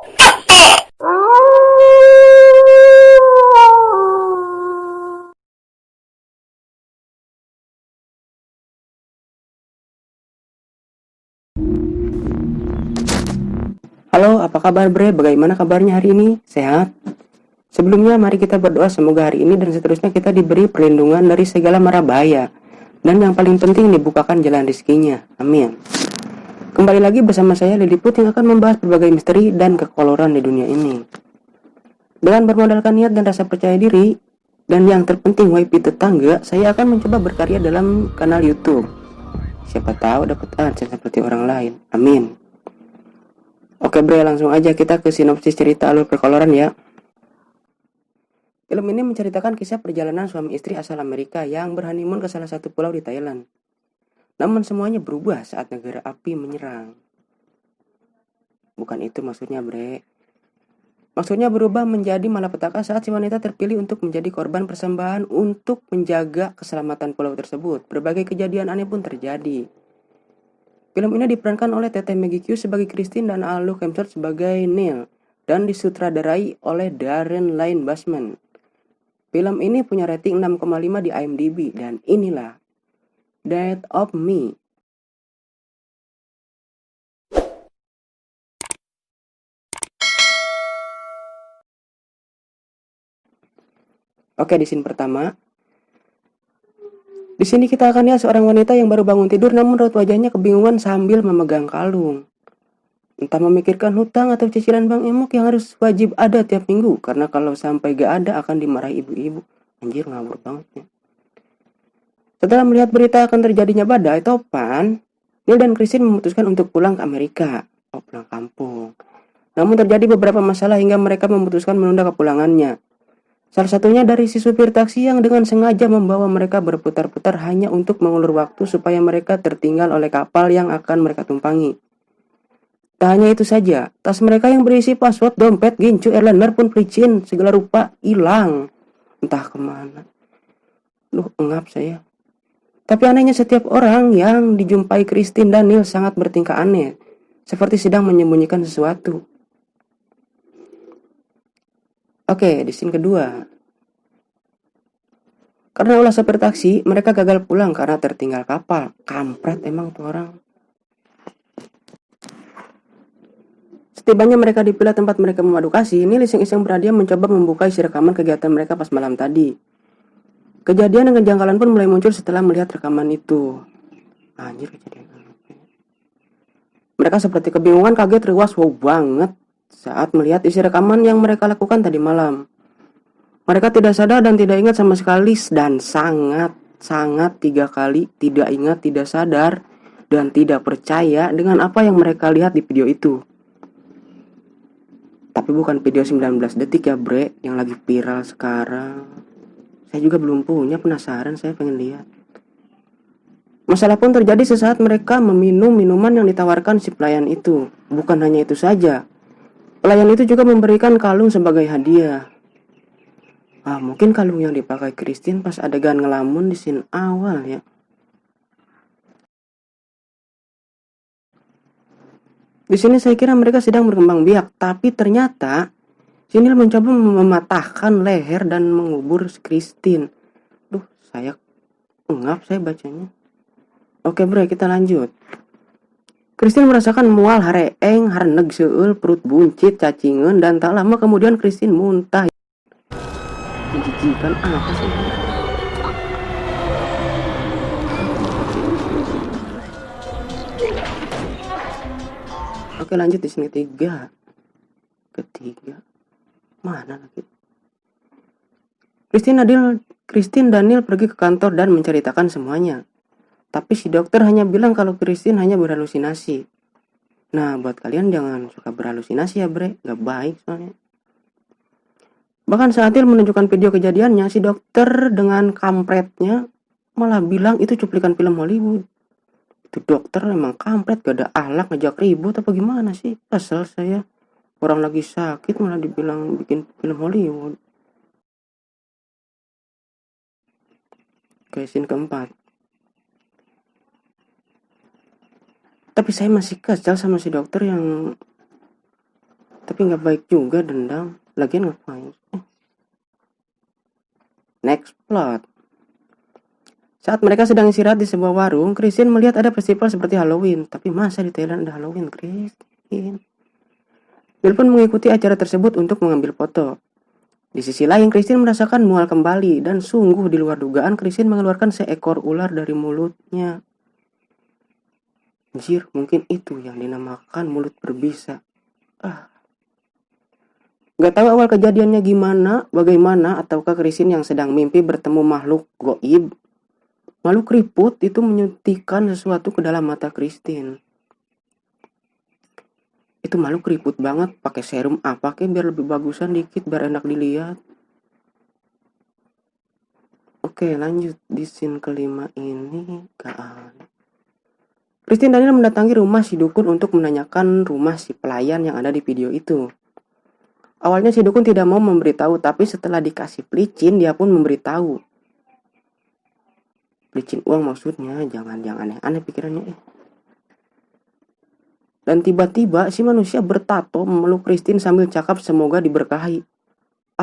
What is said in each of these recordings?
Halo, apa kabar Bre? Bagaimana kabarnya hari ini? Sehat? Sebelumnya mari kita berdoa semoga hari ini dan seterusnya kita diberi perlindungan dari segala mara bahaya. Dan yang paling penting dibukakan jalan rezekinya. Amin. Kembali lagi bersama saya Liliput yang akan membahas berbagai misteri dan kekoloran di dunia ini. Dengan bermodalkan niat dan rasa percaya diri, dan yang terpenting wifi tetangga, saya akan mencoba berkarya dalam kanal YouTube. Siapa tahu dapat AdSense seperti orang lain. Amin. Oke Bre, langsung aja kita ke sinopsis cerita alur perkoloran ya. Film ini menceritakan kisah perjalanan suami istri asal Amerika yang berhoneymoon ke salah satu pulau di Thailand. Namun semuanya berubah saat negara api menyerang. Bukan itu maksudnya Bre. Maksudnya berubah menjadi malapetaka saat si wanita terpilih untuk menjadi korban persembahan untuk menjaga keselamatan pulau tersebut. Berbagai kejadian aneh pun terjadi. Film ini diperankan oleh Tete Maggie Q sebagai Christine dan Alok Hemsworth sebagai Neil dan disutradarai oleh Darren Lynn Bousman. Film ini punya rating 6,5 di IMDb dan inilah Death of Me. Oke, di scene pertama. Di sini kita akan lihat seorang wanita yang baru bangun tidur namun raut wajahnya kebingungan sambil memegang kalung. Entah memikirkan hutang atau cicilan bank emok yang harus wajib ada tiap minggu karena kalau sampai gak ada akan dimarahi ibu-ibu. Anjir, ngawur banget ya. Setelah melihat berita akan terjadinya badai topan, Neil dan Christine memutuskan untuk pulang ke Amerika. Pulang kampung. Namun terjadi beberapa masalah hingga mereka memutuskan menunda kepulangannya. Salah satunya dari si supir taksi yang dengan sengaja membawa mereka berputar-putar hanya untuk mengulur waktu supaya mereka tertinggal oleh kapal yang akan mereka tumpangi. Tak hanya itu saja, tas mereka yang berisi password, dompet, gincu, airliner pun pelicin, segala rupa hilang. Entah kemana. Engap saya. Tapi anehnya setiap orang yang dijumpai Christine dan Neil sangat bertingkah aneh. Seperti sedang menyembunyikan sesuatu. Oke, di scene kedua. Karena ulah sopir taksi, mereka gagal pulang karena tertinggal kapal. Kampret emang tuh orang. Setibanya mereka di villa tempat mereka memadu kasih, Neil iseng-iseng berhadiah mencoba membuka isi rekaman kegiatan mereka pas malam tadi. Kejadian dan kejanggalan pun mulai muncul setelah melihat rekaman itu. Anjir, kejadian. Mereka seperti kebingungan, kaget, riwas, wow banget saat melihat isi rekaman yang mereka lakukan tadi malam. Mereka tidak sadar dan tidak ingat sama sekali dan sangat 3 kali tidak ingat, tidak sadar, dan tidak percaya dengan apa yang mereka lihat di video itu. Tapi bukan video 19 detik ya Bre, yang lagi viral sekarang. Saya juga belum punya, penasaran, saya pengen lihat. Masalah pun terjadi sesaat mereka meminum minuman yang ditawarkan si pelayan itu. Bukan hanya itu saja, pelayan itu juga memberikan kalung sebagai hadiah. Mungkin kalung yang dipakai Christine pas adegan ngelamun di scene awal ya. Di sini saya kira mereka sedang berkembang biak, tapi ternyata Neil mencoba mematahkan leher dan mengubur Christine. Saya engap saya bacanya. Oke Bre, kita lanjut. Christine merasakan mual, hareeng, harneg seul, perut buncit, cacingan, dan tak lama kemudian Christine muntah. Menjijikan apa sih? Oke lanjut di sini ketiga. Mana lagi? Christine dan Neil pergi ke kantor dan menceritakan semuanya. Tapi si dokter hanya bilang kalau Christine hanya berhalusinasi. Nah, buat kalian jangan suka berhalusinasi ya Bre, gak baik soalnya. Bahkan saat Neil menunjukkan video kejadiannya, si dokter dengan kampretnya malah bilang itu cuplikan film Hollywood. Itu dokter emang kampret, gak ada akhlak, ngajak ribut apa gimana sih? Kesel saya. Orang lagi sakit malah dibilang bikin film Hollywood. Oke, scene keempat. Tapi saya masih kesal sama si dokter yang Tapi nggak baik juga dendam. Lagian ngapain? Next plot. Saat mereka sedang istirahat di sebuah warung, Christine melihat ada festival seperti Halloween. Tapi masa di Thailand ada Halloween, Christine? Bill pun mengikuti acara tersebut untuk mengambil foto. Di sisi lain, Christine merasakan mual kembali, dan sungguh di luar dugaan Christine mengeluarkan seekor ular dari mulutnya. Anjir, mungkin itu yang dinamakan mulut berbisa. Gak tahu awal kejadiannya bagaimana, ataukah Christine yang sedang mimpi bertemu makhluk goib. Makhluk keriput itu menyuntikkan sesuatu ke dalam mata Christine. Itu makhluk keriput banget, pakai serum apa biar lebih bagusan dikit, biar enak dilihat. Oke, lanjut di scene kelima ini gak ada. Christine Daniel mendatangi rumah si dukun untuk menanyakan rumah si pelayan yang ada di video itu. Awalnya si dukun tidak mau memberitahu, tapi setelah dikasih pelicin dia pun memberitahu. Pelicin uang maksudnya, jangan aneh-aneh pikirannya. Dan tiba-tiba si manusia bertato memeluk Christine sambil cakap semoga diberkahi.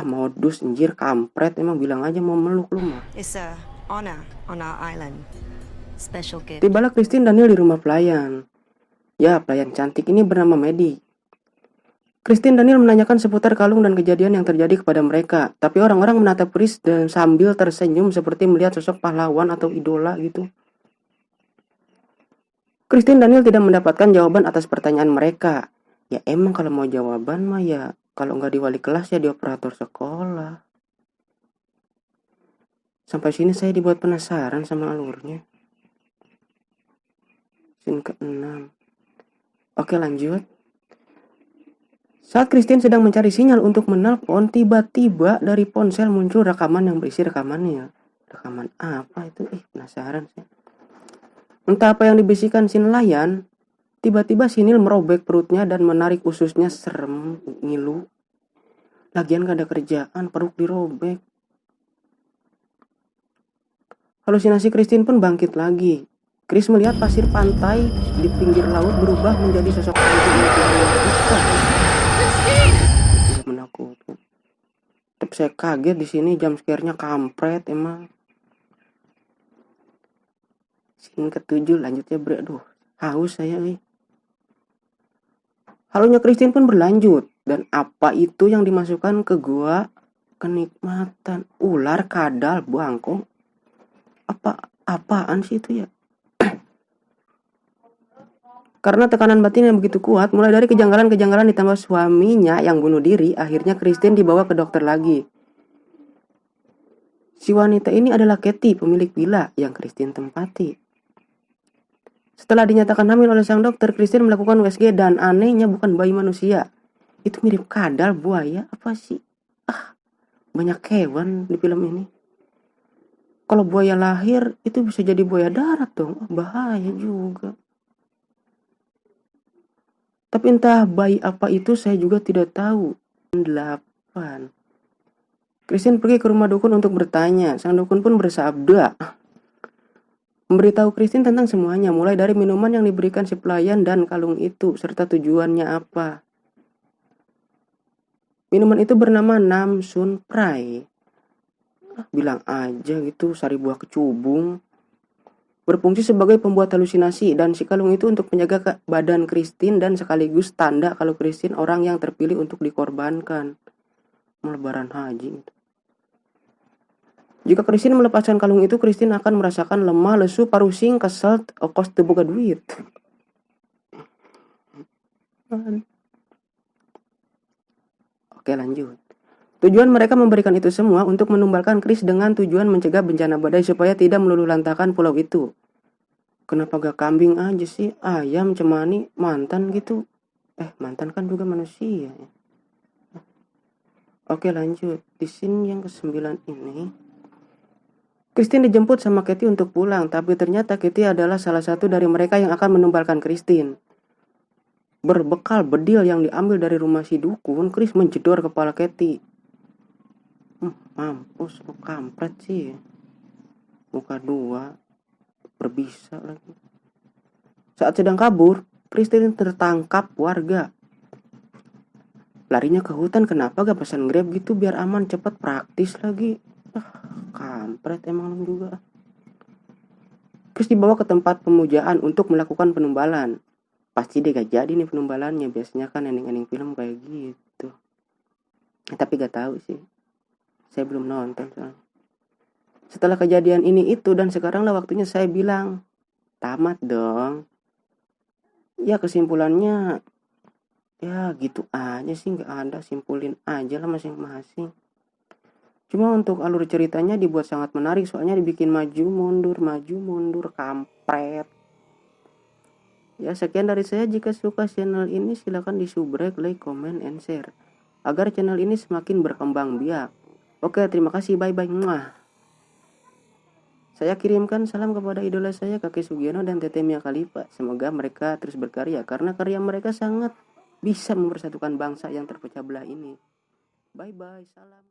Modus anjir, kampret, emang bilang aja mau meluk lu mah. It's a honor on our island. Special gift. Tibalah Christine Daniel di rumah pelayan. Ya, pelayan cantik ini bernama Maddie. Christine Daniel menanyakan seputar kalung dan kejadian yang terjadi kepada mereka. Tapi orang-orang menatap Chris dan sambil tersenyum seperti melihat sosok pahlawan atau idola gitu. Christine Daniel tidak mendapatkan jawaban atas pertanyaan mereka. Ya emang kalau mau jawaban mah ya, kalau nggak di wali kelas ya di operator sekolah. Sampai sini saya dibuat penasaran sama alurnya. Scene ke-6. Oke, lanjut. Saat Christine sedang mencari sinyal untuk menelpon, tiba-tiba dari ponsel muncul rekaman yang berisi rekamannya. Rekaman apa itu? Penasaran sih. Entah apa yang dibisikkan si nelayan, tiba-tiba si Nil merobek perutnya dan menarik ususnya, serem, ngilu. Lagian gak ada kerjaan, perut dirobek. Halusinasi Christine pun bangkit lagi. Chris melihat pasir pantai di pinggir laut berubah menjadi sosok hantu yang menakutkan. Menakutkan. Tapi saya kaget di sini, jump scare-nya kampret emang. Scene ke-7 lanjutnya aduh, haus saya nih. Halunya Christine pun berlanjut, dan apa itu yang dimasukkan ke gua? Kenikmatan, ular, kadal, bangkong. Apaan sih itu ya? Karena tekanan batin yang begitu kuat, mulai dari kejanggalan-kejanggalan ditambah suaminya yang bunuh diri, akhirnya Christine dibawa ke dokter lagi. Si wanita ini adalah Katie, pemilik villa yang Christine tempati. Setelah dinyatakan hamil oleh sang dokter, Christine melakukan USG dan anehnya bukan bayi manusia. Itu mirip kadal, buaya, apa sih? Banyak hewan di film ini. Kalau buaya lahir, itu bisa jadi buaya darat dong. Bahaya juga. Tapi entah bayi apa itu saya juga tidak tahu. 8. Christine pergi ke rumah dukun untuk bertanya. Sang dukun pun bersabda, memberitahu Christine tentang semuanya, mulai dari minuman yang diberikan si pelayan dan kalung itu, serta tujuannya apa. Minuman itu bernama Namsun Prai. Bilang aja gitu, sari buah kecubung. Berfungsi sebagai pembuat halusinasi, dan si kalung itu untuk menjaga badan Christine dan sekaligus tanda kalau Christine orang yang terpilih untuk dikorbankan. Lebaran haji. Jika Christine melepaskan kalung itu, Christine akan merasakan lemah, lesu, parusing, kesel, kos teu boga duit. Oke, lanjut. Tujuan mereka memberikan itu semua untuk menumbalkan Chris dengan tujuan mencegah bencana badai supaya tidak meluluhlantahkan pulau itu. Kenapa gak kambing aja sih? Ayam, cemani, mantan gitu. Mantan kan juga manusia. Oke, lanjut. Di scene yang ke-9 ini, Christine dijemput sama Katie untuk pulang, tapi ternyata Katie adalah salah satu dari mereka yang akan menumbalkan Christine. Berbekal bedil yang diambil dari rumah si dukun, Chris menjedor kepala Katie. Mampus, lu kampret sih. Muka 2, berbisa lagi. Saat sedang kabur, Christine tertangkap warga. Larinya ke hutan, kenapa gak pesan Grab gitu biar aman, cepet, praktis lagi. Kampret emang lu juga. Terus dibawa ke tempat pemujaan untuk melakukan penumbalan. Pasti dia gak jadi nih penumbalannya, biasanya kan ending-ending film kayak gitu. Tapi gak tahu sih, saya belum nonton soalnya. Setelah kejadian ini itu dan sekarang lah waktunya saya bilang tamat dong. Ya kesimpulannya ya gitu aja sih, nggak ada, simpulin aja lah masing-masing. Cuma untuk alur ceritanya dibuat sangat menarik, soalnya dibikin maju mundur, kampret. Ya sekian dari saya, jika suka channel ini silahkan di subrek, like, comment, and share. Agar channel ini semakin berkembang biak. Oke, terima kasih, bye-bye. Muah. Saya kirimkan salam kepada idola saya Kakek Sugiono dan Tete Mia Khalifa. Semoga mereka terus berkarya karena karya mereka sangat bisa mempersatukan bangsa yang terpecah belah ini. Bye bye, salam.